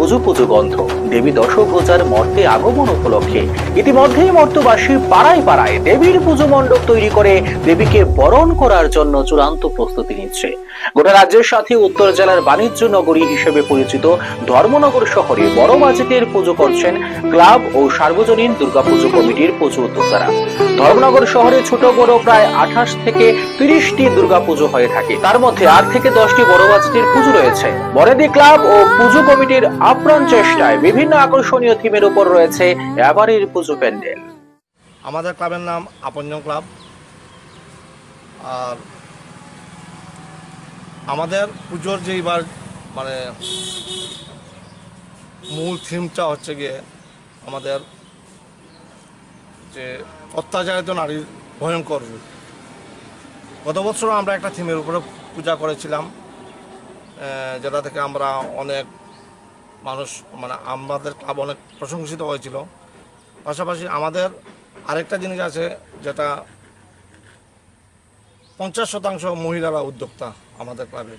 পুজো পুজো গন্ধ। দেবী দশভূজার মর্তে আগমন উপলক্ষে ইতিমধ্যেই মর্তবাসী পাড়ায় পাড়ায় দেবীর পুজো মণ্ডপ তৈরি করে দেবীকে বরণ করার জন্য চূড়ান্ত প্রস্তুতি নিচ্ছে। গোটা রাজ্যের সাথে উত্তর জেলার বাণিজ্য নগরী হিসেবে পরিচিত ধর্মনগর শহরে বড় বাজেটের পুজো করছেন ক্লাব ও সার্বজনীন দুর্গাপুজো কমিটির পুজো উদ্যোক্তারা। ধর্মনগর শহরে ছোট বড় প্রায় 28 থেকে 30টি দুর্গাপুজো হয়ে থাকে। তার মধ্যে 8 থেকে 10টি বড় বাজেটের পুজো রয়েছে। বরেদি ক্লাব ও পুজো কমিটির আপ্রাণ চেষ্টায় বিভিন্ন আকর্ষণীয় থিমের উপর রয়েছে এবারের পুজো প্যান্ডেল। আমাদের ক্লাবের নাম আপনজন ক্লাব। আর আমাদের পুজোর যে এবার মূল থিমটা হচ্ছে গিয়ে আমাদের যে অত্যাচারিত নারীর ভয়ঙ্কর রূপ। গত বছর আমরা একটা থিমের উপরে পূজা করেছিলাম, যেটা থেকে আমরা অনেক মানুষ আমাদের ক্লাব অনেক প্রশংসিত হয়েছিল। পাশাপাশি আমাদের আরেকটা জিনিস আছে, যেটা 50% মহিলারা উদ্যোক্তা আমাদের ক্লাবে।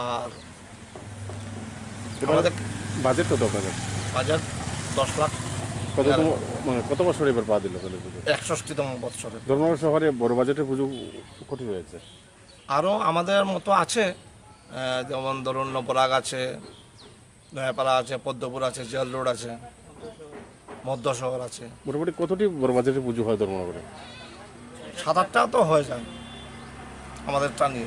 আর আমাদের বাজেট কত আপনাদের? বাজেট 10 লাখ। কত বছর এবার পা দিল? 61তম বছরে। ধর্মনগর শহরে বড় বাজেটের পুজো কঠিন হয়েছে। আরও আমাদের মতো আছে, যেমন ধরুন নবরাগ আছে, নয়াপাড়া আছে, পদ্মপুর আছে, জেল রোড আছে, মধ্য শহর আছে। মোটামুটি কতটি বড় বাজেটের পুজো হয় ধর্মনগরে? 7-8টা তো হয়ে যায় আমাদের টা নিয়ে।